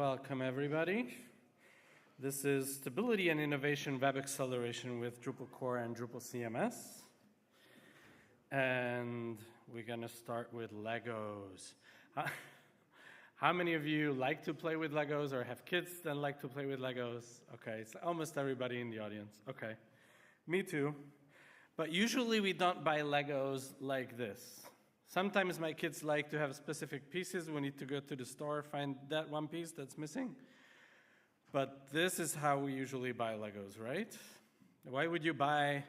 Welcome, everybody. This is Stability and Innovation Web Acceleration with Drupal Core and Drupal CMS. And we're going to start with Legos. How many of you like to play with Legos or have kids that like to play with Legos? Okay, it's almost everybody in the audience. Okay, me too. But usually we don't buy Legos like this. Sometimes my kids like to have specific pieces. We need to go to the store, find that one piece that's missing. But this is how we usually buy Legos, right? Why would you buy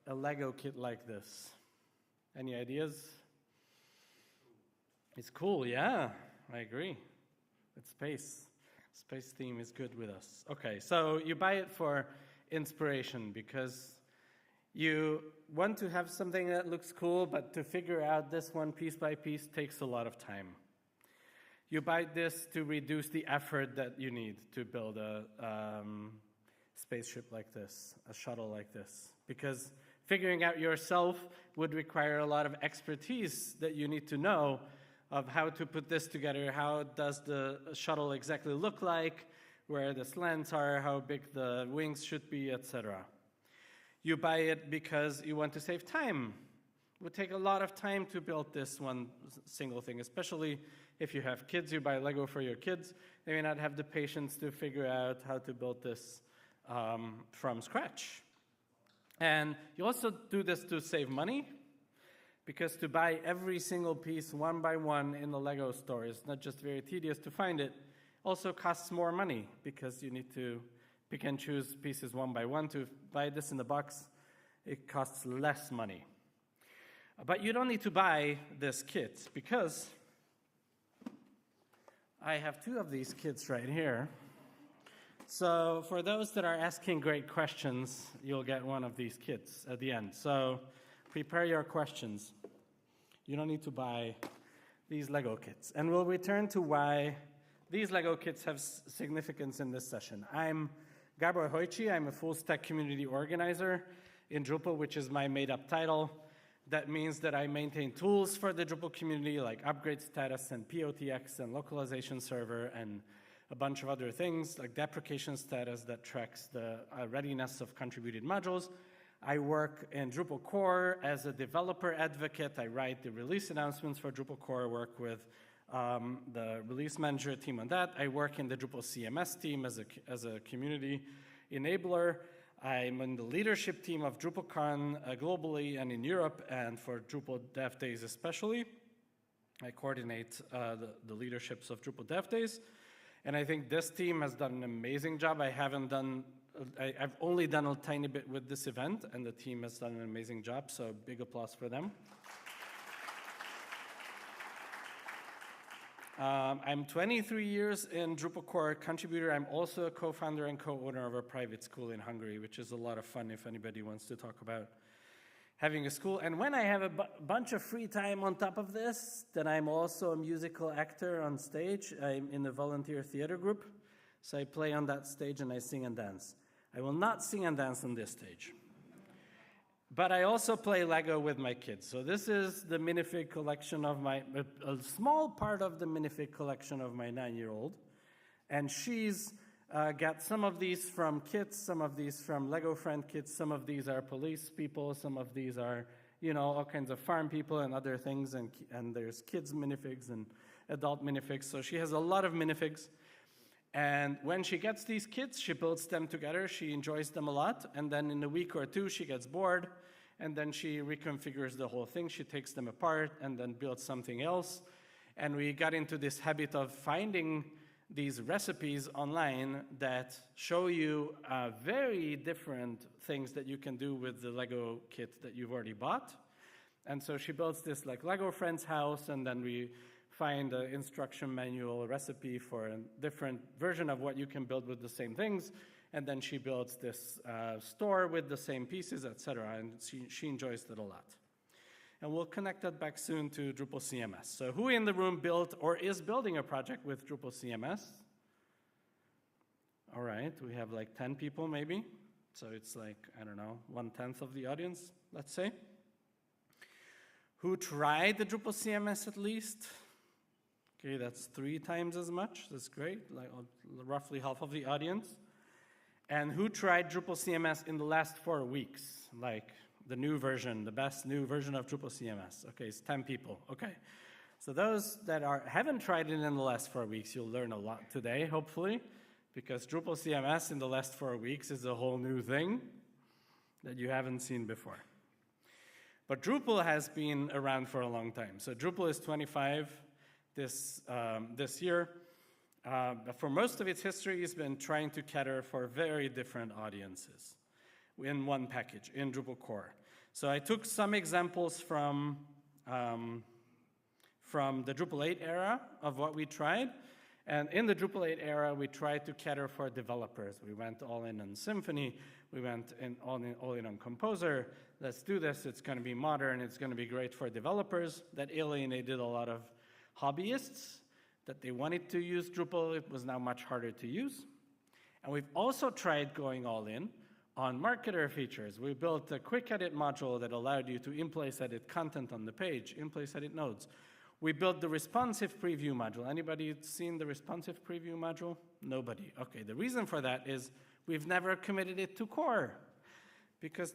a Lego kit like this? Any ideas? It's cool, yeah, I agree. It's space. Space theme is good with us. Okay, so you buy it for inspiration because you want to have something that looks cool, but to figure out this one piece by piece takes a lot of time. You buy this to reduce the effort that you need to build a spaceship like this, a shuttle like this, because figuring out yourself would require a lot of expertise that you need to know of how to put this together, how does the shuttle exactly look like, where the slants are, how big the wings should be, etc. You buy it because you want to save time. It would take a lot of time to build this one single thing, especially if you have kids. You buy Lego for your kids. They may not have the patience to figure out how to build this from scratch. And you also do this to save money, because to buy every single piece one by one in the Lego store is not just very tedious to find it, also costs more money, because you need to pick and choose pieces one by one. To buy this in the box, it costs less money. But you don't need to buy this kit, because I have two of these kits right here. So for those that are asking great questions, you'll get one of these kits at the end. So prepare your questions. You don't need to buy these Lego kits. And we'll return to why these Lego kits have significance in this session. I'm Gábor Hojtsy. I'm a full-stack community organizer in Drupal, which is my made-up title. That means that I maintain tools for the Drupal community, like upgrade status and POTX and localization server and a bunch of other things, like deprecation status that tracks the readiness of contributed modules. I work in Drupal Core as a developer advocate. I write the release announcements for Drupal Core, work with the release manager team on that. I work in the Drupal CMS team as a community enabler. I'm in the leadership team of DrupalCon globally and in Europe, and for Drupal Dev Days especially. I coordinate the leaderships of Drupal Dev Days. And I think this team has done an amazing job. I've only done a tiny bit with this event, and the team has done an amazing job, so big applause for them. I'm 23 years in Drupal Core contributor. I'm also a co-founder and co-owner of a private school in Hungary, which is a lot of fun if anybody wants to talk about having a school. And when I have a bunch of free time on top of this, then I'm also a musical actor on stage. I'm in a volunteer theater group, so I play on that stage and I sing and dance. I will not sing and dance on this stage. But I also play Lego with my kids. So this is the minifig collection of a small part of the minifig collection of my 9-year-old. And she's got some of these from kits, some of these from Lego friend kits, some of these are police people, some of these are, all kinds of farm people and other things. And there's kids minifigs and adult minifigs. So she has a lot of minifigs. And when she gets these kits, she builds them together. She enjoys them a lot. And then in a week or two, she gets bored. And then she reconfigures the whole thing. She takes them apart and then builds something else. And we got into this habit of finding these recipes online that show you very different things that you can do with the Lego kit that you've already bought. And so she builds this like Lego friend's house, and then we find an instruction manual recipe for a different version of what you can build with the same things. And then she builds this store with the same pieces, etc. And she enjoys that a lot. And we'll connect that back soon to Drupal CMS. So who in the room built or is building a project with Drupal CMS? All right, we have like 10 people maybe. So it's like, 1/10 of the audience, let's say. Who tried the Drupal CMS at least? Okay, that's 3 times as much. That's great, like roughly half of the audience. And who tried Drupal CMS in the last 4 weeks? Like the new version, the best new version of Drupal CMS. Okay, it's 10 people. Okay, so those that haven't tried it in the last 4 weeks, you'll learn a lot today, hopefully, because Drupal CMS in the last 4 weeks is a whole new thing that you haven't seen before. But Drupal has been around for a long time. So Drupal is 25 this year. But for most of its history, it's been trying to cater for very different audiences in one package, in Drupal Core. So I took some examples from the Drupal 8 era of what we tried. And in the Drupal 8 era, we tried to cater for developers. We went all in on Symfony. We went all in on Composer. Let's do this. It's going to be modern. It's going to be great for developers. That alienated a lot of hobbyists that they wanted to use Drupal. It was now much harder to use. And we've also tried going all in on marketer features. We built a quick edit module that allowed you to in-place edit content on the page, in-place edit nodes. We built the responsive preview module. Anybody seen the responsive preview module? Nobody. Okay, the reason for that is we've never committed it to core. Because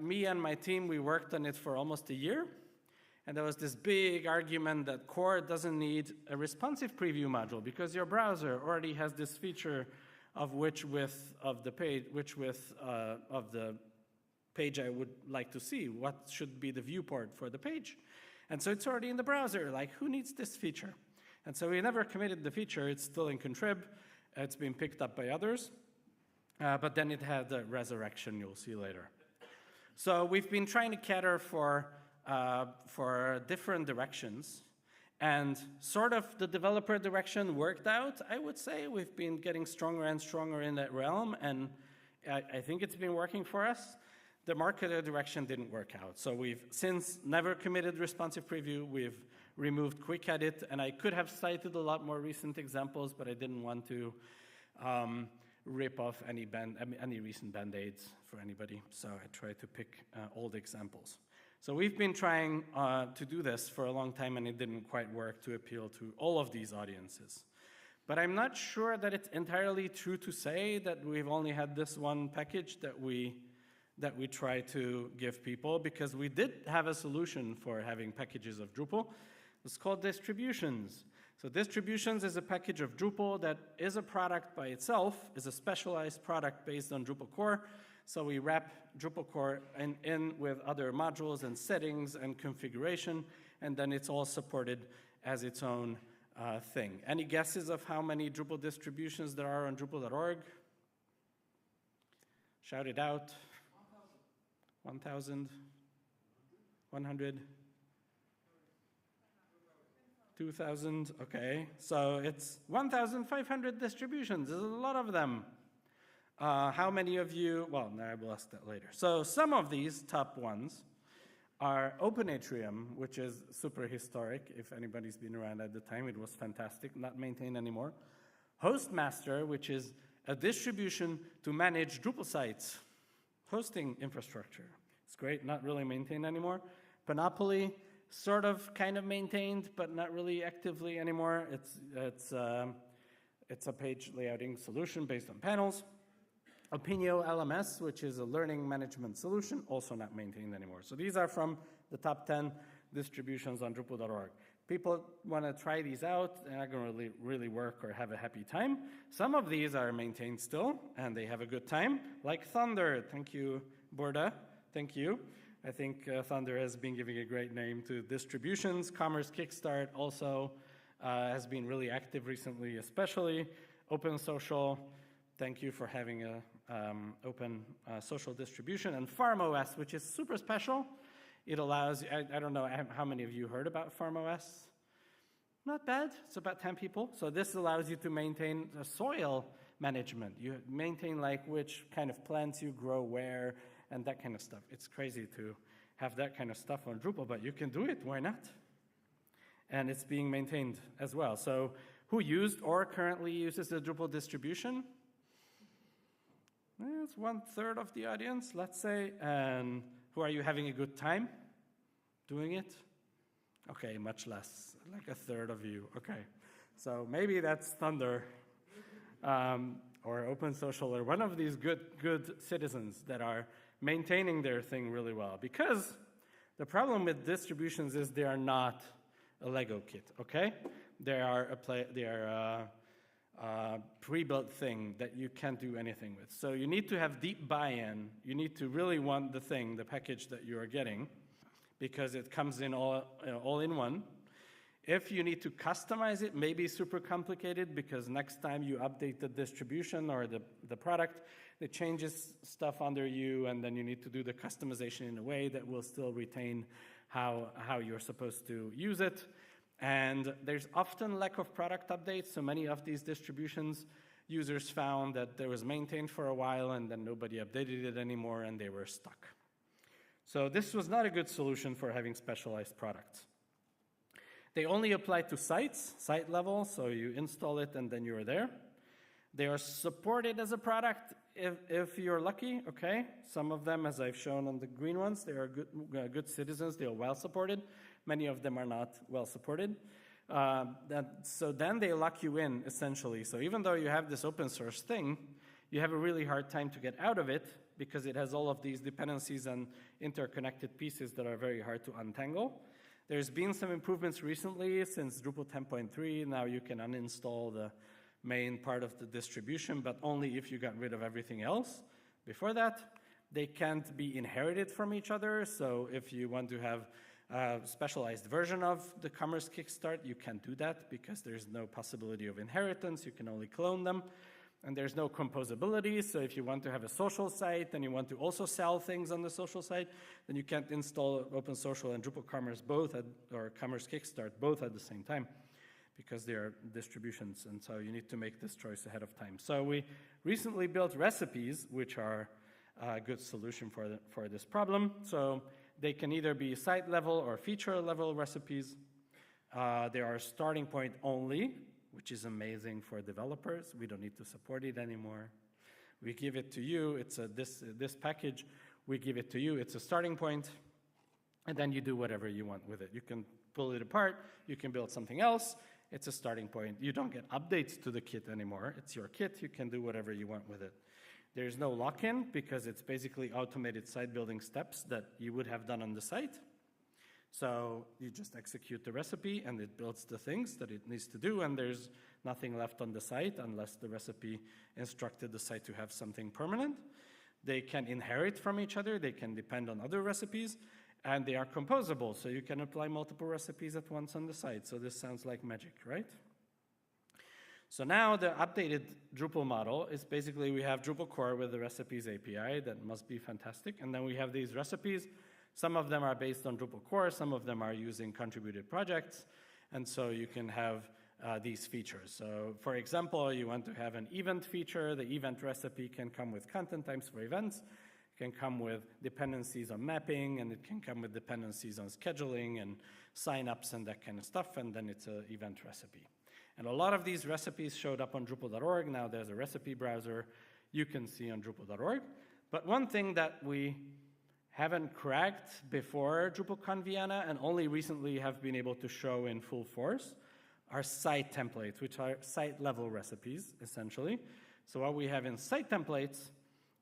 me and my team, we worked on it for almost a year. And there was this big argument that core doesn't need a responsive preview module because your browser already has this feature of which width of the page I would like to see. What should be the viewport for the page? And so it's already in the browser. Like, who needs this feature? And so we never committed the feature. It's still in contrib. It's been picked up by others. But then it had a resurrection you'll see later. So we've been trying to cater for different directions. And sort of the developer direction worked out, I would say. We've been getting stronger and stronger in that realm. And I think it's been working for us. The marketer direction didn't work out. So we've since never committed responsive preview. We've removed quick edit. And I could have cited a lot more recent examples, but I didn't want to rip off any recent band-aids for anybody. So I tried to pick old examples. So we've been trying to do this for a long time, and it didn't quite work to appeal to all of these audiences. But I'm not sure that it's entirely true to say that we've only had this one package that we try to give people, because we did have a solution for having packages of Drupal. It's called distributions. So distributions is a package of Drupal that is a product by itself, is a specialized product based on Drupal Core. So we wrap Drupal Core in with other modules and settings and configuration, and then it's all supported as its own thing. Any guesses of how many Drupal distributions there are on Drupal.org? Shout it out. 1,000? 100? 2,000? Okay, so it's 1,500 distributions. There's a lot of them. How many of you, well, no, I will ask that later. So some of these top ones are Open Atrium, which is super historic. If anybody's been around at the time, it was fantastic, not maintained anymore. Hostmaster, which is a distribution to manage Drupal sites, hosting infrastructure. It's great, not really maintained anymore. Panoply, sort of kind of maintained, but not really actively anymore. It's a page layouting solution based on panels. Opinio LMS, which is a learning management solution, also not maintained anymore. So these are from the top 10 distributions on Drupal.org. People want to try these out. They're not going to really work or have a happy time. Some of these are maintained still, and they have a good time, like Thunder. Thank you, Borda. Thank you. I think Thunder has been giving a great name to distributions. Commerce Kickstart also has been really active recently, especially. Open Social, thank you for having a open social distribution. And FarmOS, which is super special. It allows, I don't know how many of you heard about FarmOS. Not bad. It's about 10 people. So this allows you to maintain the soil management. You maintain like which kind of plants you grow where and that kind of stuff. It's crazy to have that kind of stuff on Drupal, but you can do it. Why not? And it's being maintained as well. So who used or currently uses the Drupal distribution? It's 1/3 of the audience, let's say. And who are you having a good time doing it? Okay, much less, like a third of you. Okay, so maybe that's Thunder or Open Social or one of these good citizens that are maintaining their thing really well. Because the problem with distributions is they are not a Lego kit, okay? They are a pre-built thing that you can't do anything with. So you need to have deep buy-in. You need to really want the thing, the package that you are getting, because it comes in all in one. If you need to customize it, maybe super complicated, because next time you update the distribution or the product, it changes stuff under you, and then you need to do the customization in a way that will still retain how you're supposed to use it. And there's often lack of product updates, so many of these distributions, users found that there was maintained for a while, and then nobody updated it anymore, and they were stuck. So this was not a good solution for having specialized products. They only apply to sites, site level, so you install it and then you're there. They are supported as a product if you're lucky, okay? Some of them, as I've shown on the green ones, they are good citizens, they are well supported. Many of them are not well supported. So then they lock you in, essentially. So even though you have this open source thing, you have a really hard time to get out of it, because it has all of these dependencies and interconnected pieces that are very hard to untangle. There's been some improvements recently since Drupal 10.3. Now you can uninstall the main part of the distribution, but only if you got rid of everything else. Before that, they can't be inherited from each other. So if you want to have a specialized version of the Commerce Kickstart, you can't do that because there's no possibility of inheritance. You can only clone them. And there's no composability, so if you want to have a social site and you want to also sell things on the social site, then you can't install Open Social and Drupal Commerce or Commerce Kickstart both at the same time, because they are distributions, and so you need to make this choice ahead of time. So we recently built recipes, which are a good solution for this problem. So they can either be site level or feature level recipes. They are starting point only, which is amazing for developers. We don't need to support it anymore. We give it to you. It's this package. We give it to you. It's a starting point, and then you do whatever you want with it. You can pull it apart. You can build something else. It's a starting point. You don't get updates to the kit anymore. It's your kit. You can do whatever you want with it. There's no lock-in because it's basically automated site building steps that you would have done on the site. So you just execute the recipe and it builds the things that it needs to do, and there's nothing left on the site unless the recipe instructed the site to have something permanent. They can inherit from each other, they can depend on other recipes, and they are composable, so you can apply multiple recipes at once on the site. So this sounds like magic, right? So now the updated Drupal model is basically we have Drupal Core with the recipes API that must be fantastic, and then we have these recipes. Some of them are based on Drupal Core, some of them are using contributed projects, and so you can have these features. So for example, you want to have an event feature. The event recipe can come with content types for events. It can come with dependencies on mapping, and it can come with dependencies on scheduling and signups and that kind of stuff, and then it's an event recipe. And a lot of these recipes showed up on Drupal.org. Now there's a recipe browser you can see on Drupal.org. But one thing that we haven't cracked before DrupalCon Vienna and only recently have been able to show in full force are site templates, which are site-level recipes, essentially. So what we have in site templates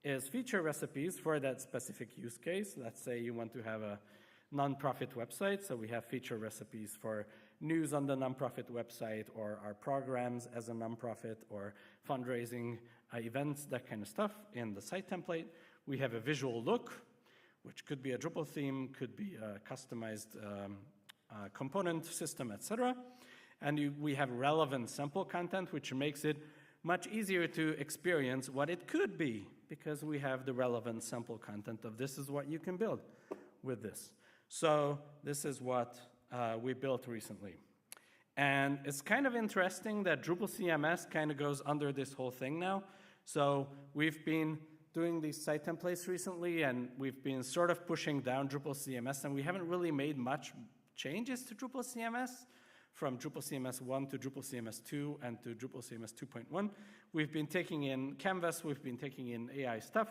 is feature recipes for that specific use case. Let's say you want to have a nonprofit website, so we have feature recipes for news on the nonprofit website, or our programs as a nonprofit, or fundraising events, that kind of stuff in the site template. We have a visual look, which could be a Drupal theme, could be a customized component system, etc. And we have relevant sample content, which makes it much easier to experience what it could be, because we have the relevant sample content of this is what you can build with this. So this is what we built recently. And it's kind of interesting that Drupal CMS kind of goes under this whole thing now. So we've been doing these site templates recently, and we've been sort of pushing down Drupal CMS, and we haven't really made much changes to Drupal CMS from Drupal CMS 1 to Drupal CMS 2 and to Drupal CMS 2.1. We've been taking in Canvas, we've been taking in AI stuff,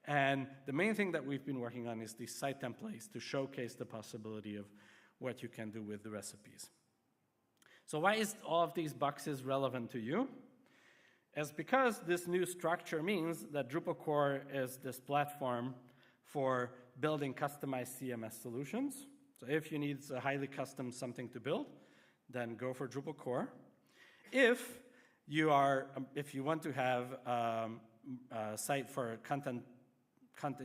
and the main thing that we've been working on is these site templates to showcase the possibility of what you can do with the recipes. So why is all of these boxes relevant to you? It's because this new structure means that Drupal Core is this platform for building customized CMS solutions. So if you need a highly custom something to build, then go for Drupal Core. If you want to have a site for content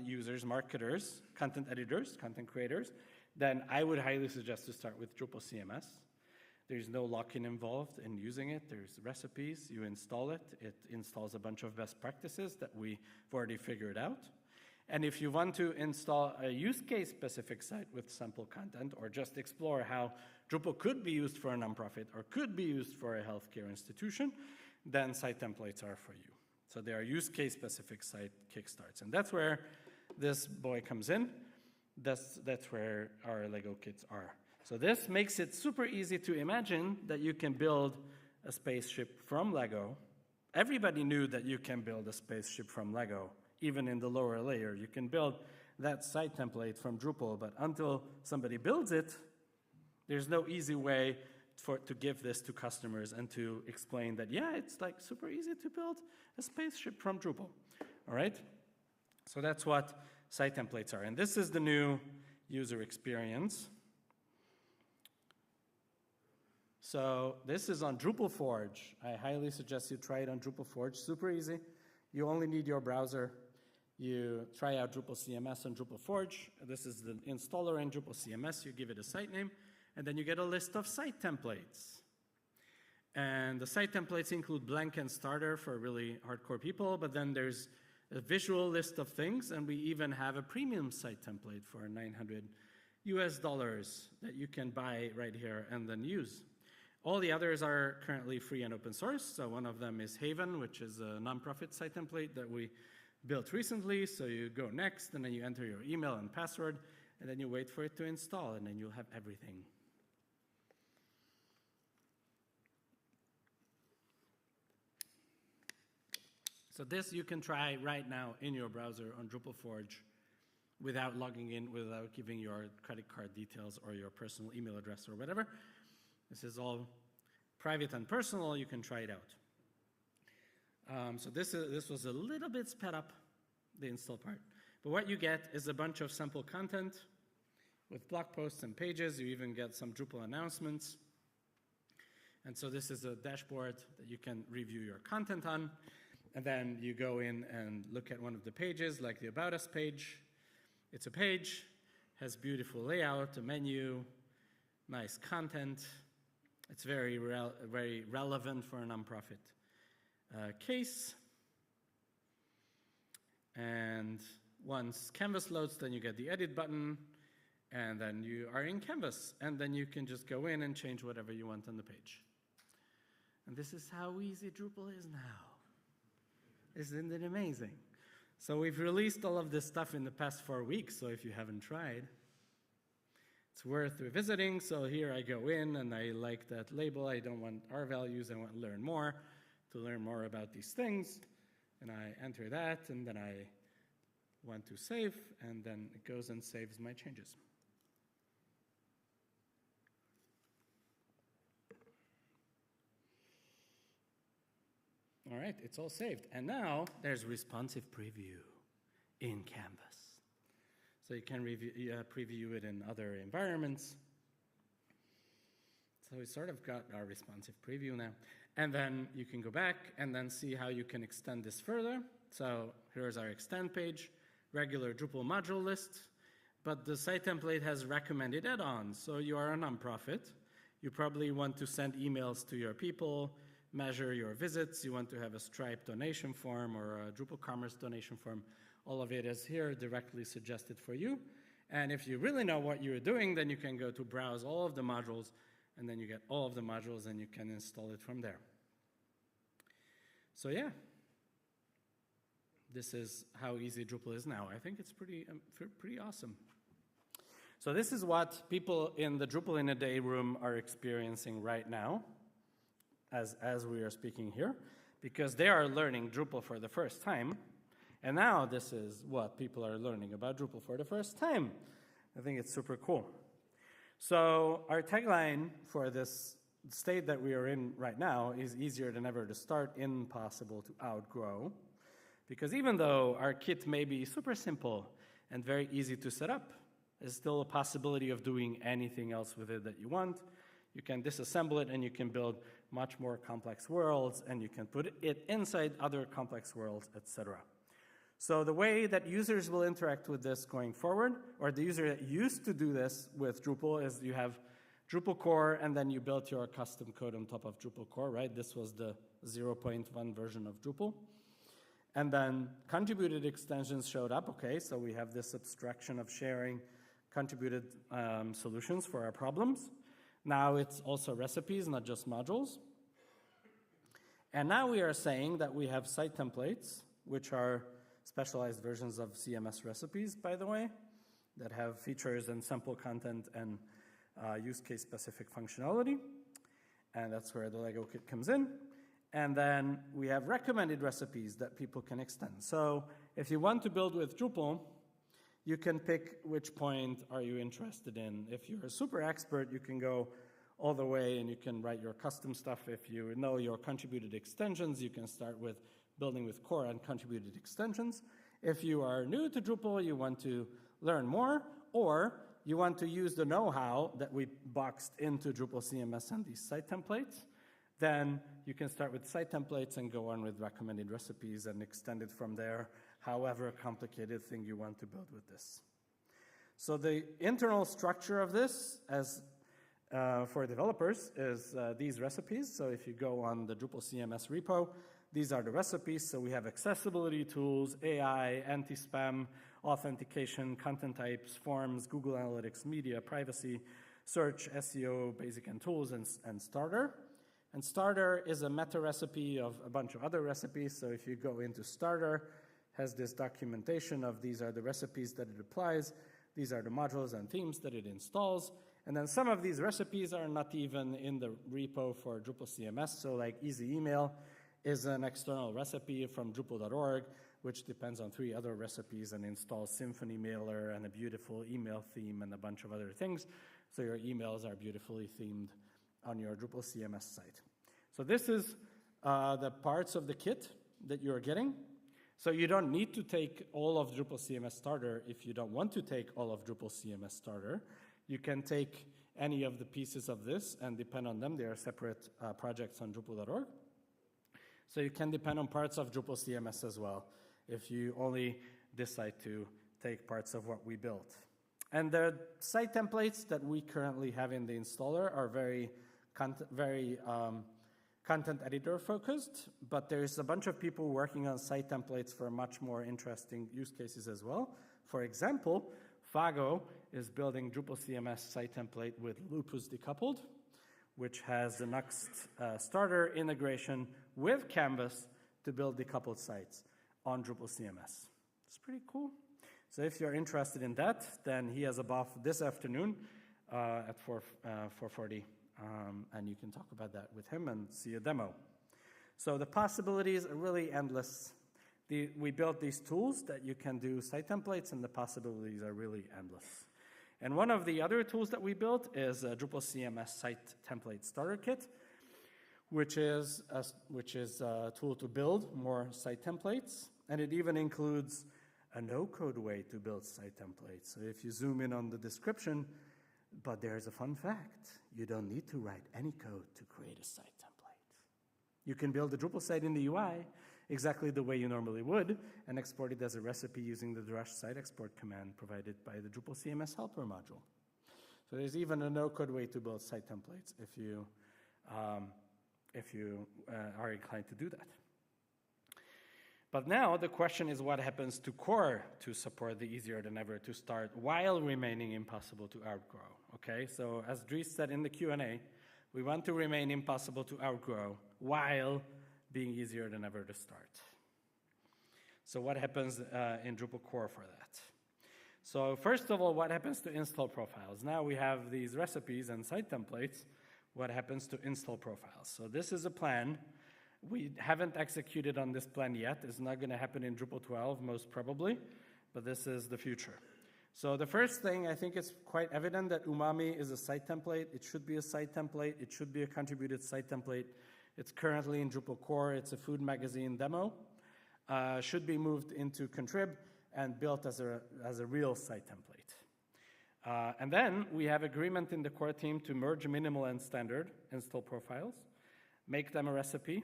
users, marketers, content editors, content creators, then I would highly suggest to start with Drupal CMS. There's no lock-in involved in using it. There's recipes. You install it. It installs a bunch of best practices that we've already figured out. And if you want to install a use case specific site with sample content, or just explore how Drupal could be used for a nonprofit or could be used for a healthcare institution, then site templates are for you. So they are use case specific site kickstarts. And that's where this boy comes in. That's where our Lego kits are. So this makes it super easy to imagine that you can build a spaceship from Lego. Everybody knew that you can build a spaceship from Lego, even in the lower layer. You can build that site template from Drupal, but until somebody builds it, there's no easy way to give this to customers and to explain that, yeah, it's like super easy to build a spaceship from Drupal, all right? So that's what site templates are. And this is the new user experience. So this is on Drupal Forge. I highly suggest you try it on Drupal Forge. Super easy. You only need your browser. You try out Drupal CMS on Drupal Forge. This is the installer in Drupal CMS. You give it a site name, and then you get a list of site templates. And the site templates include blank and starter for really hardcore people, but then there's a visual list of things, and we even have a premium site template for $900 that you can buy right here and then use. All the others are currently free and open source. So one of them is Haven, which is a nonprofit site template that we built recently. So you go next, and then you enter your email and password, and then you wait for it to install, and then you'll have everything. So this you can try right now in your browser on Drupal Forge without logging in, without giving your credit card details or your personal email address or whatever. This is all private and personal. You can try it out. So this was a little bit sped up, the install part. But what you get is a bunch of sample content with blog posts and pages. You even get some Drupal announcements. And so this is a dashboard that you can review your content on. And then you go in and look at one of the pages, like the About Us page. It's a page, has beautiful layout, a menu, nice content. It's very relevant for a nonprofit case. And once Canvas loads, then you get the edit button, and then you are in Canvas. And then you can just go in and change whatever you want on the page. And this is how easy Drupal is now. Isn't it amazing? So we've released all of this stuff in the past 4 weeks, so if you haven't tried, it's worth revisiting. So here I go in, and I like that label. I don't want our values. I want to learn more about these things. And I enter that, and then I want to save, and then it goes and saves my changes. All right, it's all saved. And now there's responsive preview in Canvas. So you can preview it in other environments. So we sort of got our responsive preview now. And then you can go back and then see how you can extend this further. So here's our extend page, regular Drupal module list, but the site template has recommended add-ons. So you are a nonprofit. You probably want to send emails to your people, measure your visits. You want to have a Stripe donation form or a Drupal Commerce donation form. All of it is here directly suggested for you. And if you really know what you're doing, then you can go to browse all of the modules, and then you get all of the modules, and you can install it from there. So yeah, this is how easy Drupal is now. I think it's pretty awesome. So this is what people in the Drupal in a Day room are experiencing right now, as we are speaking here, because they are learning Drupal for the first time. And now this is what people are learning about Drupal for the first time. I think it's super cool. So our tagline for this state that we are in right now is easier than ever to start, impossible to outgrow. Because even though our kit may be super simple and very easy to set up, there's still a possibility of doing anything else with it that you want. You can disassemble it and you can build much more complex worlds, and you can put it inside other complex worlds, etc. So the way that users will interact with this going forward, or the user that used to do this with Drupal, is you have Drupal Core, and then you built your custom code on top of Drupal Core, right? This was the 0.1 version of Drupal. And then contributed extensions showed up. Okay, so we have this abstraction of sharing contributed solutions for our problems. Now it's also recipes, not just modules. And now we are saying that we have site templates, which are specialized versions of CMS recipes, by the way, that have features and sample content and use case specific functionality. And that's where the Lego kit comes in. And then we have recommended recipes that people can extend. So if you want to build with Drupal, you can pick which point are you interested in. If you're a super expert, you can go all the way and you can write your custom stuff. If you know your contributed extensions, you can start with building with core and contributed extensions. If you are new to Drupal, you want to learn more, or you want to use the know-how that we boxed into Drupal CMS and these site templates, then you can start with site templates and go on with recommended recipes and extend it from there, however complicated thing you want to build with this. So the internal structure of this, as for developers, is these recipes. So if you go on the Drupal CMS repo, these are the recipes. So we have accessibility tools, AI, anti-spam, authentication, content types, forms, Google Analytics, media, privacy, search, SEO, basic and tools, and starter. And starter is a meta recipe of a bunch of other recipes. So if you go into starter, has this documentation of these are the recipes that it applies, these are the modules and themes that it installs. And then some of these recipes are not even in the repo for Drupal CMS. So like Easy Email is an external recipe from Drupal.org, which depends on 3 other recipes and installs Symfony Mailer and a beautiful email theme and a bunch of other things. So your emails are beautifully themed on your Drupal CMS site. So this is the parts of the kit that you're getting. So you don't need to take all of Drupal CMS Starter if you don't want to take all of Drupal CMS Starter. You can take any of the pieces of this and depend on them. They are separate projects on Drupal.org. So you can depend on parts of Drupal CMS as well if you only decide to take parts of what we built. And the site templates that we currently have in the installer are very content editor focused, but there's a bunch of people working on site templates for much more interesting use cases as well. For example, Fago is building Drupal CMS site template with Lupus decoupled, which has the next starter integration with Canvas to build decoupled sites on Drupal CMS. It's pretty cool. So if you're interested in that, then he has a buff this afternoon at 4:40, and you can talk about that with him and see a demo. So the possibilities are really endless. We built these tools that you can do site templates, and the possibilities are really endless. And one of the other tools that we built is a Drupal CMS site template starter kit, which is a tool to build more site templates, and it even includes a no-code way to build site templates. So if you zoom in on the description, but there's a fun fact. You don't need to write any code to create a site template. You can build a Drupal site in the UI exactly the way you normally would and export it as a recipe using the drush site export command provided by the Drupal CMS helper module. So there's even a no-code way to build site templates if you are inclined to do that. But now the question is what happens to core to support the easier than ever to start while remaining impossible to outgrow, okay? So as Dries said in the Q&A, we want to remain impossible to outgrow while being easier than ever to start. So what happens in Drupal core for that? So first of all, what happens to install profiles? Now we have these recipes and site templates. What happens to install profiles? So this is a plan. We haven't executed on this plan yet. It's not going to happen in Drupal 12, most probably, but this is the future. So the first thing, I think it's quite evident that umami is a site template. It should be a site template. It should be a contributed site template. It's currently in Drupal Core. It's a food magazine demo. Should be moved into contrib and built as a real site template. And then we have agreement in the core team to merge minimal and standard install profiles, make them a recipe,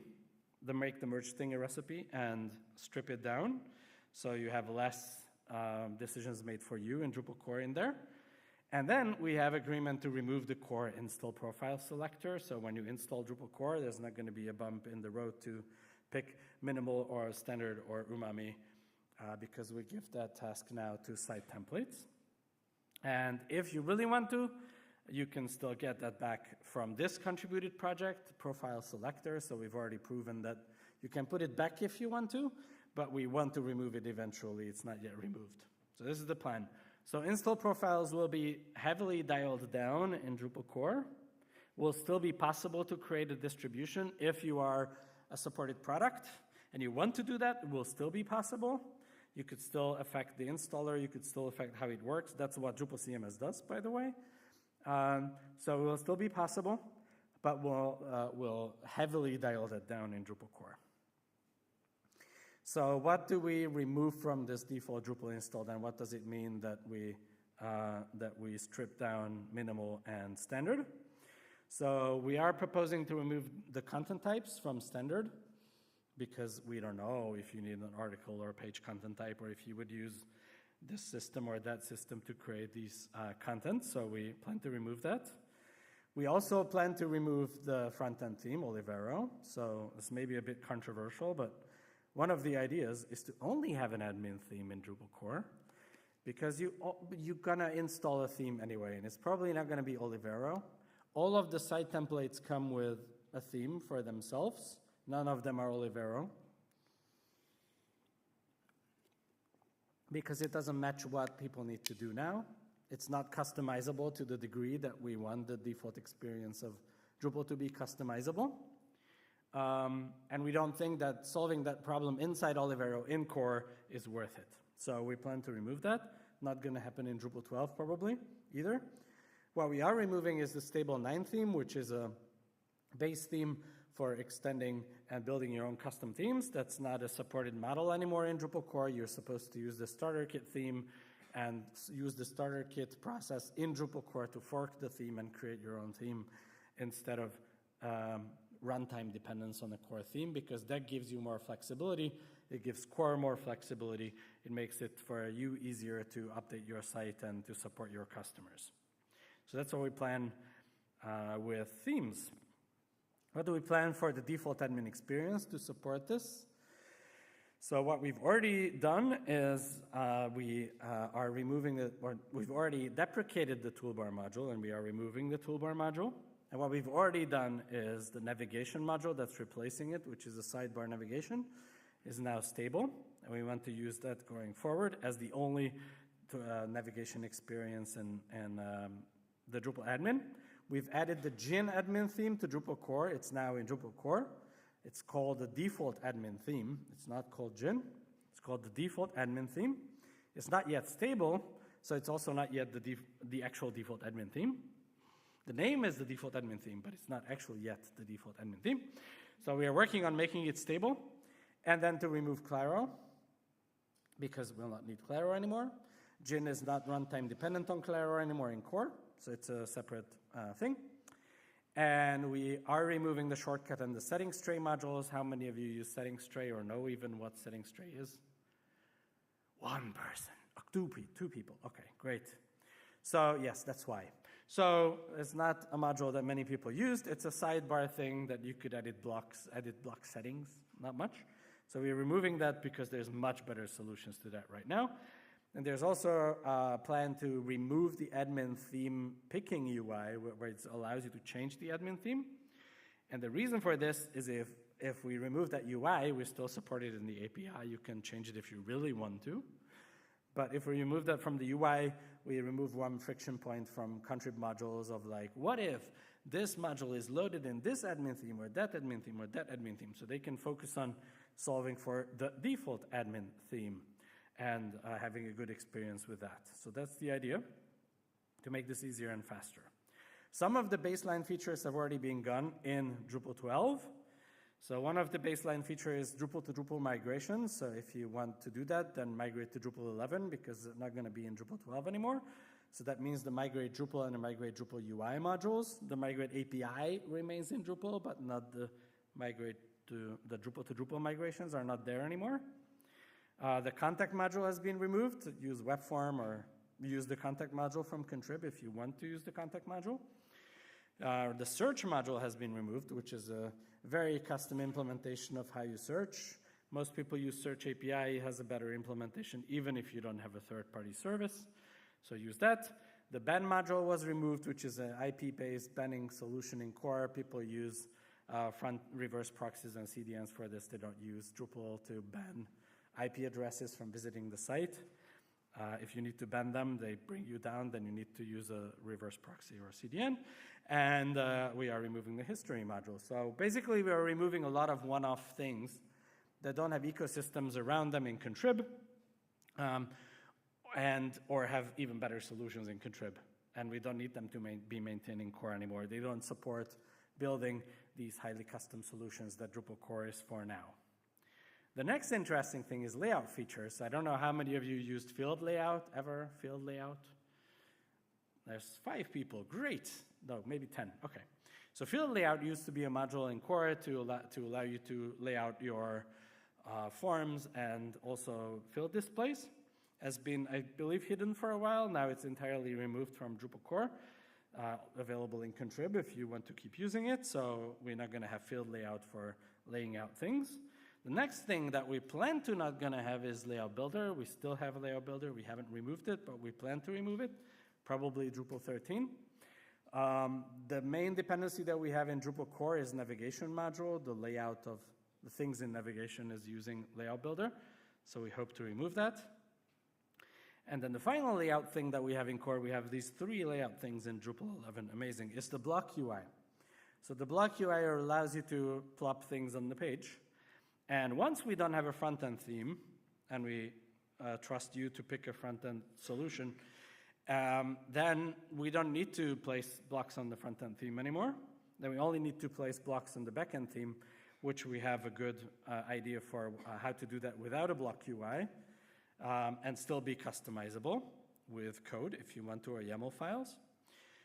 then make the merge thing a recipe, and strip it down so you have less decisions made for you in Drupal Core in there. And then we have agreement to remove the core install profile selector. So when you install Drupal Core, there's not going to be a bump in the road to pick minimal or standard or umami because we give that task now to site templates. And if you really want to, you can still get that back from this contributed project, profile selector. So we've already proven that you can put it back if you want to, but we want to remove it eventually. It's not yet removed. So this is the plan. So install profiles will be heavily dialed down in Drupal Core. Will still be possible to create a distribution if you are a supported product and you want to do that. It will still be possible. You could still affect the installer. You could still affect how it works. That's what Drupal CMS does, by the way. So it will still be possible, but we'll heavily dial that down in Drupal Core. So what do we remove from this default Drupal install then? What does it mean that we strip down minimal and standard? So we are proposing to remove the content types from standard because we don't know if you need an article or a page content type or if you would use this system or that system to create these content. So we plan to remove that. We also plan to remove the front-end theme, Olivero. So this may be a bit controversial, but one of the ideas is to only have an admin theme in Drupal Core because you're gonna install a theme anyway, and it's probably not gonna be Olivero. All of the site templates come with a theme for themselves. None of them are Olivero because it doesn't match what people need to do now. It's not customizable to the degree that we want the default experience of Drupal to be customizable. And we don't think that solving that problem inside Olivero in core is worth it. So we plan to remove that. Not going to happen in Drupal 12 probably either. What we are removing is the stable 9 theme, which is a base theme for extending and building your own custom themes. That's not a supported model anymore in Drupal Core. You're supposed to use the starter kit theme and use the starter kit process in Drupal Core to fork the theme and create your own theme instead of runtime dependence on the core theme, because that gives you more flexibility. It gives core more flexibility. It makes it for you easier to update your site and to support your customers. So that's what we plan with themes. What do we plan for the default admin experience to support this? So what we've already done is we've already deprecated the toolbar module, and we are removing the toolbar module. And what we've already done is the navigation module that's replacing it, which is a sidebar navigation, is now stable. And we want to use that going forward as the only navigation experience in the Drupal admin. We've added the Gin admin theme to Drupal Core. It's now in Drupal Core. It's called the default admin theme. It's not called Gin. It's called the default admin theme. It's not yet stable, so it's also not yet the actual default admin theme. The name is the default admin theme, but it's not actually yet the default admin theme. So we are working on making it stable, and then to remove Claro, because we'll not need Claro anymore. Gin is not runtime dependent on Claro anymore in core, so it's a separate thing. And we are removing the shortcut and the settings tray modules. How many of you use settings tray or know even what settings tray is? One person. Two people. Okay, great. So yes, that's why. So it's not a module that many people used. It's a sidebar thing that you could edit block settings, not much. So we're removing that because there's much better solutions to that right now. And there's also a plan to remove the admin theme picking UI, where it allows you to change the admin theme. And the reason for this is if we remove that UI, we still support it in the API. You can change it if you really want to. But if we remove that from the UI, we remove one friction point from contrib modules of like, what if this module is loaded in this admin theme or that admin theme or that admin theme? So they can focus on solving for the default admin theme. and having a good experience with that. So that's the idea, to make this easier and faster. Some of the baseline features have already been done in Drupal 12. So one of the baseline features is Drupal to Drupal migration. So if you want to do that, then migrate to Drupal 11 because it's not going to be in Drupal 12 anymore. So that means the migrate Drupal and the migrate Drupal UI modules. The migrate API remains in Drupal, but not the migrate to the Drupal to Drupal migrations are not there anymore. The contact module has been removed. Use web form or use the contact module from Contrib if you want to use the contact module. The search module has been removed, which is a very custom implementation of how you search. Most people use Search API. It has a better implementation, even if you don't have a third-party service. So use that. The ban module was removed, which is an IP-based banning solution in Core. People use front reverse proxies and CDNs for this. They don't use Drupal to ban IP addresses from visiting the site. If you need to ban them, they bring you down, then you need to use a reverse proxy or CDN. And we are removing the history module. So basically, we are removing a lot of one-off things that don't have ecosystems around them in Contrib, or have even better solutions in Contrib. And we don't need them to be maintained in Core anymore. They don't support building these highly custom solutions that Drupal Core is for now. The next interesting thing is layout features. I don't know how many of you used field layout ever, field layout? There's 5 people, great. No, maybe 10, okay. So field layout used to be a module in Core to allow you to lay out your forms and also field displays. Has been, I believe, hidden for a while. Now it's entirely removed from Drupal Core, available in Contrib if you want to keep using it. So we're not going to have field layout for laying out things. The next thing that we plan to not going to have is Layout Builder. We still have a Layout Builder. We haven't removed it, but we plan to remove it, probably Drupal 13. The main dependency that we have in Drupal Core is Navigation module. The layout of the things in navigation is using Layout Builder, so we hope to remove that. And then the final layout thing that we have in Core, we have these 3 layout things in Drupal 11. Amazing. It's the block UI. So the block UI allows you to plop things on the page. And once we don't have a front-end theme, and we trust you to pick a front-end solution, then we don't need to place blocks on the front-end theme anymore. Then we only need to place blocks on the back-end theme, which we have a good idea for how to do that without a block UI. And still be customizable with code if you want to, or YAML files.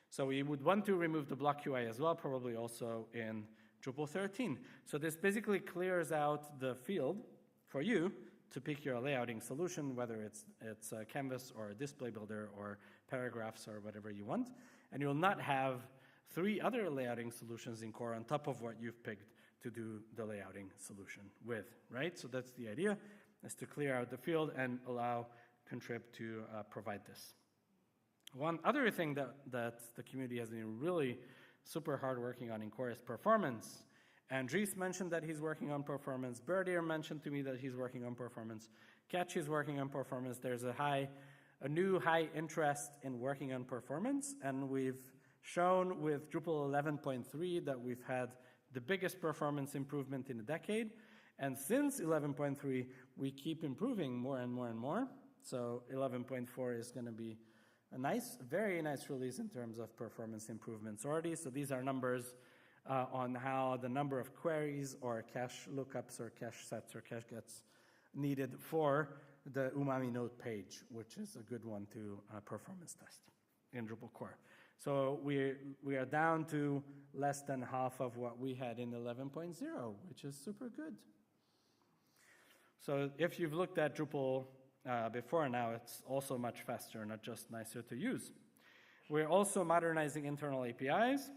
So we would want to remove the block UI as well, probably also in Drupal 13. So this basically clears out the field for you to pick your layouting solution, whether it's a canvas or a display builder or paragraphs or whatever you want. And you'll not have 3 other layouting solutions in Core on top of what you've picked to do the layouting solution with, right? So that's the idea, is to clear out the field and allow Contrib to provide this. One other thing that the community has been really super hard working on in Core is performance. Andres mentioned that he's working on performance. Birdier mentioned to me that he's working on performance. Catch is working on performance. There's a new high interest in working on performance, and we've shown with Drupal 11.3 that we've had the biggest performance improvement in a decade. And since 11.3, we keep improving more and more and more. So 11.4 is going to be a nice, very nice release in terms of performance improvements already. So these are numbers on how the number of queries or cache lookups or cache sets or cache gets needed for the Umami node page, which is a good one to performance test in Drupal Core. So we are down to less than half of what we had in 11.0, which is super good. So if you've looked at Drupal before now, it's also much faster, not just nicer to use. We're also modernizing internal APIs.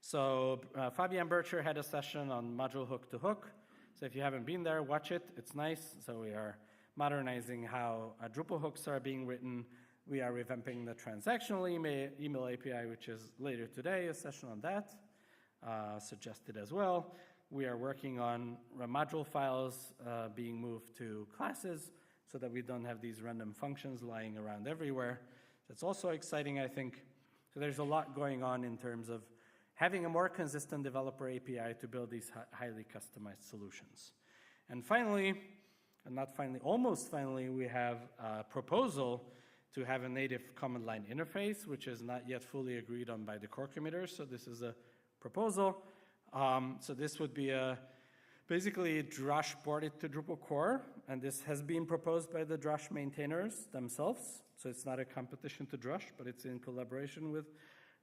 So Fabian Bircher had a session on module hook to hook. So if you haven't been there, watch it. It's nice. So we are modernizing how Drupal hooks are being written. We are revamping the transactional email API, which is later today, a session on that, suggested as well. We are working on module files being moved to classes so that we don't have these random functions lying around everywhere. That's also exciting, I think. So there's a lot going on in terms of having a more consistent developer API to build these highly customized solutions. And finally, and not finally, almost finally, we have a proposal to have a native command line interface, which is not yet fully agreed on by the core committers. So this is a proposal. So this would be basically Drush ported to Drupal core, and this has been proposed by the Drush maintainers themselves. So it's not a competition to Drush, but it's in collaboration with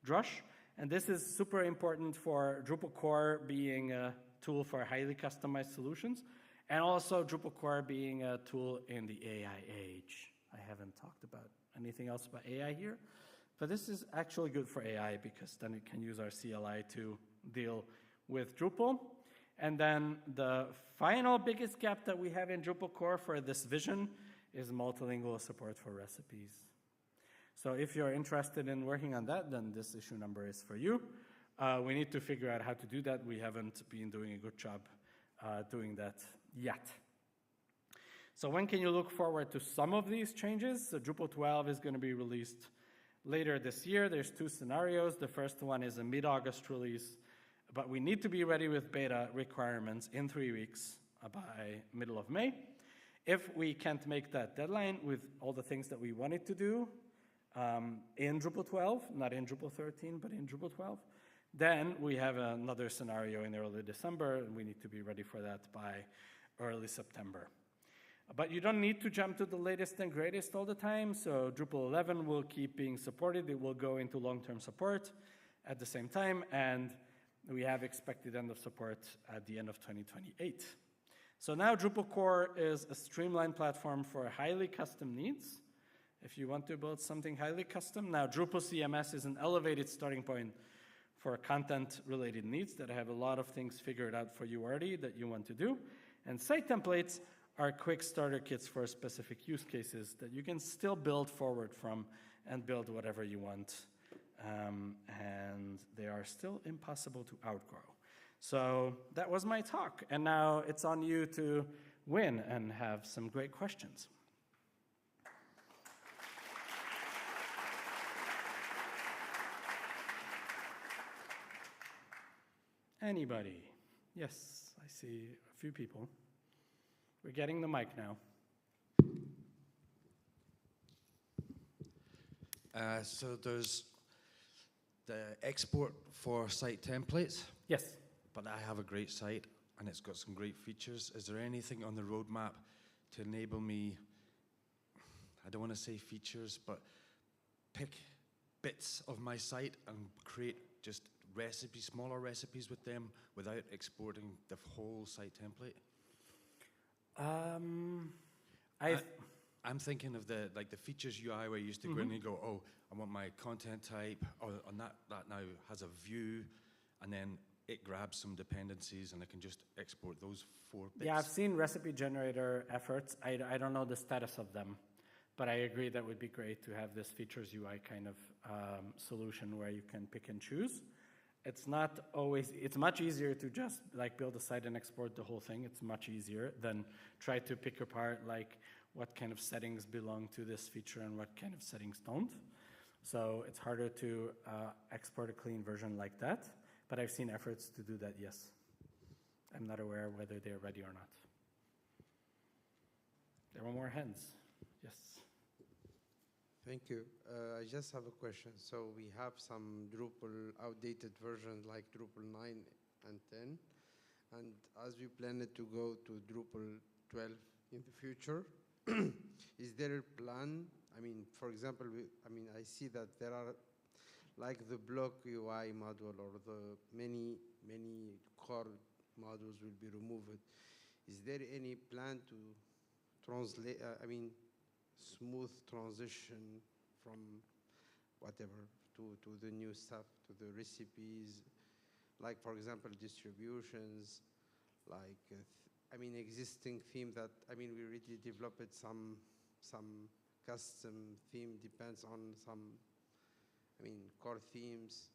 Drush. And this is super important for Drupal core being a tool for highly customized solutions, and also Drupal core being a tool in the AI age. I haven't talked about anything else about AI here, but this is actually good for AI because then it can use our CLI to deal with Drupal. And then the final biggest gap that we have in Drupal core for this vision is multilingual support for recipes. So if you're interested in working on that, then this issue number is for you. We need to figure out how to do that. We haven't been doing a good job doing that yet. So when can you look forward to some of these changes? So Drupal 12 is going to be released later this year. There's two scenarios. The first one is a mid-August release, but we need to be ready with beta requirements in 3 weeks by middle of May. If we can't make that deadline with all the things that we wanted to do in Drupal 12, not in Drupal 13, but in Drupal 12, then we have another scenario in early December, and we need to be ready for that by early September. But you don't need to jump to the latest and greatest all the time. So Drupal 11 will keep being supported. It will go into long-term support at the same time, and we have expected end of support at the end of 2028. So now Drupal Core is a streamlined platform for highly custom needs. If you want to build something highly custom, now Drupal CMS is an elevated starting point for content-related needs that have a lot of things figured out for you already that you want to do. And site templates are quick starter kits for specific use cases that you can still build forward from and build whatever you want. And they are still impossible to outgrow. So that was my talk. And now it's on you to win and have some great questions. Anybody? Yes, I see a few people. We're getting the mic now. So there's the export for site templates. Yes. But I have a great site and it's got some great features. Is there anything on the roadmap to enable me, I don't want to say features, but pick bits of my site and create just recipes, smaller recipes with them without exporting the whole site template? I'm thinking of the features UI where you used to go in and go, oh, I want my content type, or on that now has a view, and then it grabs some dependencies and I can just export those 4 bits. Yeah, I've seen recipe generator efforts. I don't know the status of them, but I agree that would be great to have this features UI kind of solution where you can pick and choose. It's not always, it's much easier to just build a site and export the whole thing. It's much easier than try to pick apart what kind of settings belong to this feature and what kind of settings don't. So it's harder to export a clean version like that, but I've seen efforts to do that, yes. I'm not aware whether they're ready or not. There were more hands. Yes. Thank you. I just have a question. So we have some Drupal outdated versions like Drupal 9 and 10. And as we plan to go to Drupal 12 in the future, is there a plan? I mean, for example, I see that there are the block UI module or the many core modules will be removed. Is there any plan to translate, smooth transition from whatever to the new stuff, to the recipes, for example, distributions, existing theme that, we already developed some custom theme depends on some, core themes.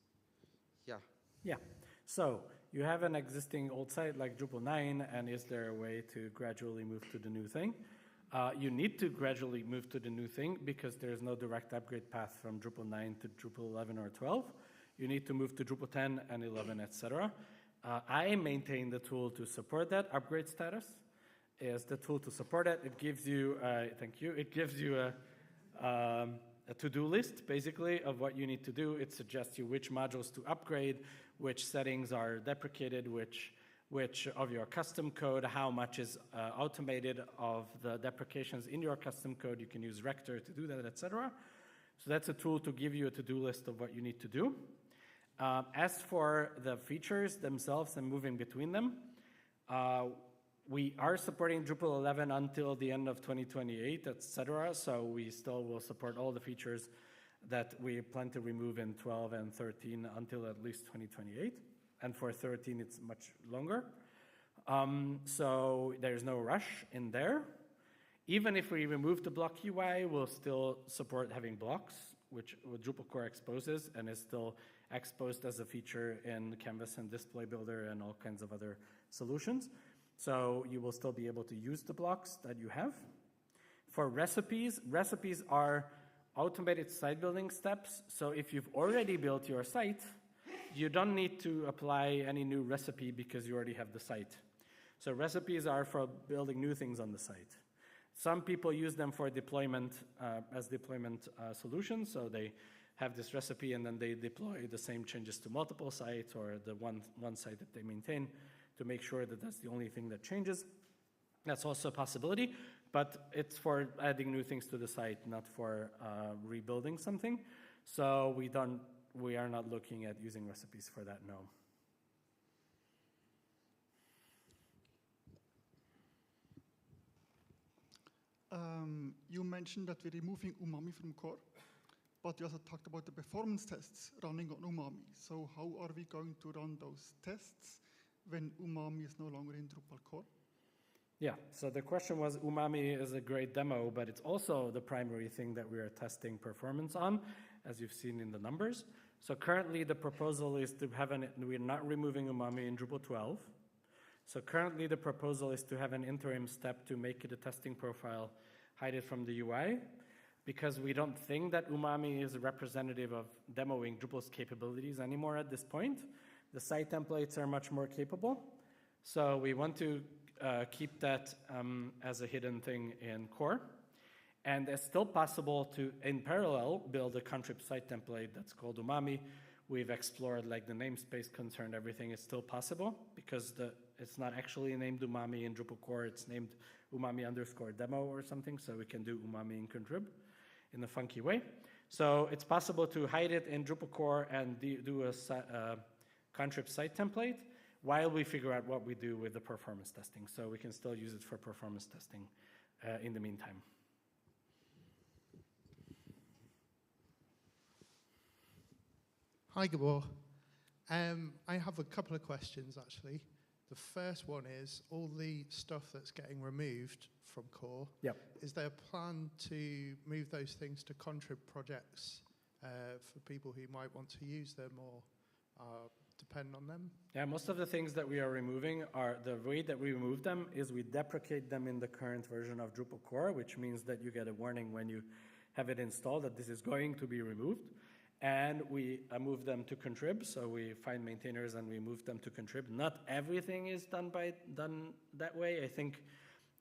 Yeah. Yeah. So you have an existing old site like Drupal 9, and is there a way to gradually move to the new thing? You need to gradually move to the new thing because there is no direct upgrade path from Drupal 9 to Drupal 11 or 12. You need to move to Drupal 10 and 11, etc. I maintain the tool to support that upgrade status. is the tool to support it. It gives you, thank you, it gives you a to-do list, basically, of what you need to do. It suggests you which modules to upgrade, which settings are deprecated, which of your custom code, how much is automated of the deprecations in your custom code. You can use Rector to do that, etc. So that's a tool to give you a to-do list of what you need to do. As for the features themselves and moving between them, we are supporting Drupal 11 until the end of 2028, etc. So we still will support all the features that we plan to remove in 12 and 13 until at least 2028. And for 13, it's much longer. So there's no rush in there. Even if we remove the block UI, we'll still support having blocks, which Drupal Core exposes and is still exposed as a feature in Canvas and Display Builder and all kinds of other solutions. So you will still be able to use the blocks that you have. For recipes, recipes are automated site building steps. So if you've already built your site, you don't need to apply any new recipe because you already have the site. So recipes are for building new things on the site. Some people use them for deployment as deployment solutions. So they have this recipe and then they deploy the same changes to multiple sites or the one site that they maintain to make sure that that's the only thing that changes. That's also a possibility, but it's for adding new things to the site, not for rebuilding something. So we are not looking at using recipes for that, no. You mentioned that we're removing Umami from core, but you also talked about the performance tests running on Umami. So how are we going to run those tests when Umami is no longer in Drupal core? Yeah, so the question was, Umami is a great demo, but it's also the primary thing that we are testing performance on, as you've seen in the numbers. So currently the proposal is to have we're not removing Umami in Drupal 12. So currently the proposal is to have an interim step to make it a testing profile, hide it from the UI, because we don't think that Umami is representative of demoing Drupal's capabilities anymore at this point. The site templates are much more capable. So we want to keep that as a hidden thing in core. And it's still possible to, in parallel, build a contrib site template that's called Umami. We've explored like the namespace concern, everything is still possible because it's not actually named Umami in Drupal core, it's named Umami_demo or something, so we can do Umami in contrib in a funky way. So it's possible to hide it in Drupal core and do a contrib site template while we figure out what we do with the performance testing. So we can still use it for performance testing in the meantime. Hi, Gábor. I have a couple of questions, actually. The first one is, all the stuff that's getting removed from core, Yep. is there a plan to move those things to contrib projects for people who might want to use them or depend on them? Yeah, most of the things that we are removing are, the way that we remove them is we deprecate them in the current version of Drupal core, which means that you get a warning when you have it installed that this is going to be removed. And we move them to contrib, so we find maintainers and we move them to contrib. Not everything is done that way. I think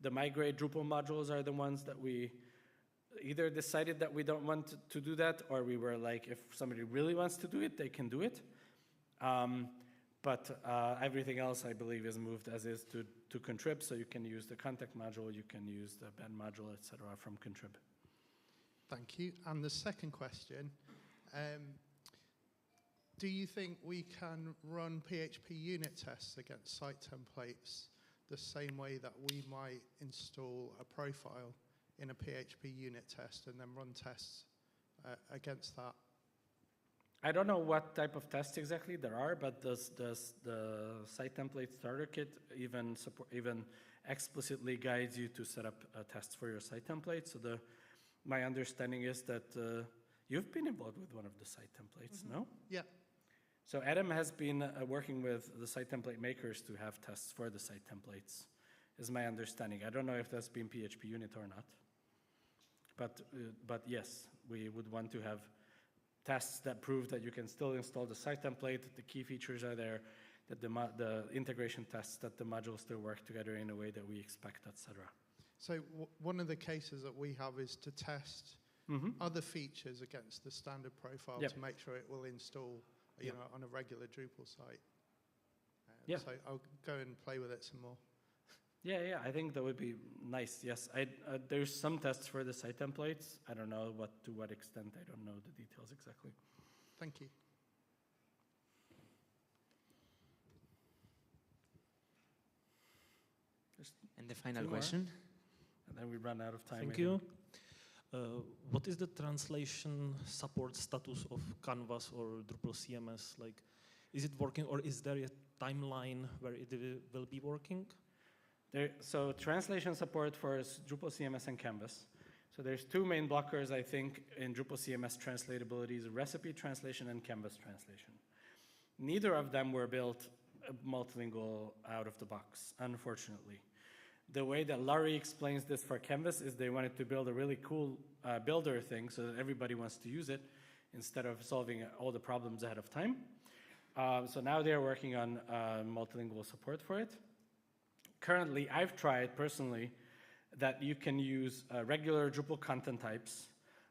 the migrate Drupal modules are the ones that we either decided that we don't want to do that, or we were like, if somebody really wants to do it, they can do it. But everything else, I believe, is moved as is to contrib, so you can use the contact module, you can use the band module, etc. from contrib. Thank you. And the second question, do you think we can run PHP unit tests against site templates the same way that we might install a profile in a PHP unit test and then run tests against that? I don't know what type of tests exactly there are, but the site template starter kit even explicitly guides you to set up tests for your site template. So my understanding is that you've been involved with one of the site templates, no? Yeah. So Adam has been working with the site template makers to have tests for the site templates, is my understanding. I don't know if that's been PHP unit or not. But yes, we would want to have tests that prove that you can still install the site template, the key features are there, that the integration tests, that the modules still work together in a way that we expect, etc. So one of the cases that we have is to test other features against the standard profile Yep. to make sure it will install, you Yep. know, on a regular Drupal site. Yeah. So I'll go and play with it some more. Yeah, I think that would be nice. Yes, there's some tests for the site templates. I don't know to what extent. I don't know the details exactly. Thank you. And the final Two more. question. And then we run out of time. Thank I you. think. What is the translation support status of Canvas or Drupal CMS? Like, is it working, or is there a timeline where it will be working? So translation support for Drupal CMS and Canvas. So there's two main blockers, I think, in Drupal CMS translatability: is recipe translation and Canvas translation. Neither of them were built multilingual out of the box, unfortunately. The way that Laurie explains this for Canvas is they wanted to build a really cool builder thing so that everybody wants to use it instead of solving all the problems ahead of time. So now they're working on multilingual support for it. Currently, I've tried personally that you can use regular Drupal content types,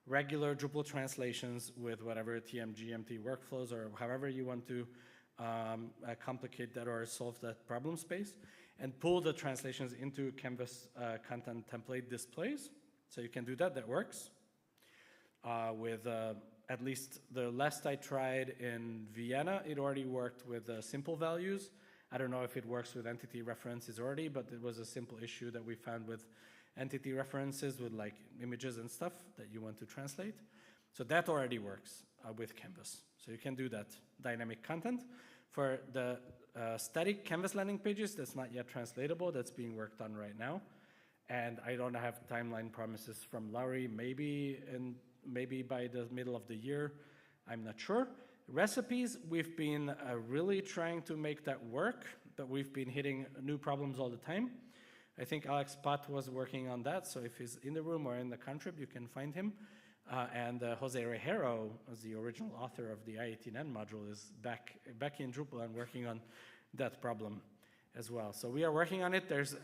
regular Drupal translations with whatever TM/GMT workflows or however you want to complicate that or solve that problem space, and pull the translations into Canvas content template displays. So you can do that, that works. With at least the last I tried in Vienna, it already worked with simple values. I don't know if it works with entity references already, but it was a simple issue that we found with entity references with like images and stuff that you want to translate. So that already works with Canvas. So you can do that dynamic content. For the static Canvas landing pages, that's not yet translatable. That's being worked on right now. And I don't have timeline promises from Laurie, maybe by the middle of the year. I'm not sure. Recipes, we've been really trying to make that work, but we've been hitting new problems all the time. I think Alex Pat was working on that, so if he's in the room or in the contrib, you can find him. And Jose Rejero, as the original author of the I18N module, is back in Drupal and working on that problem as well. So we are working on it. There's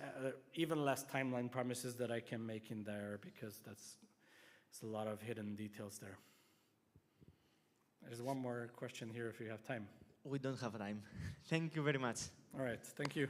even less timeline promises that I can make in there because it's a lot of hidden details there. There's one more question here if you have time. We don't have time. Thank you very much. All right, thank you.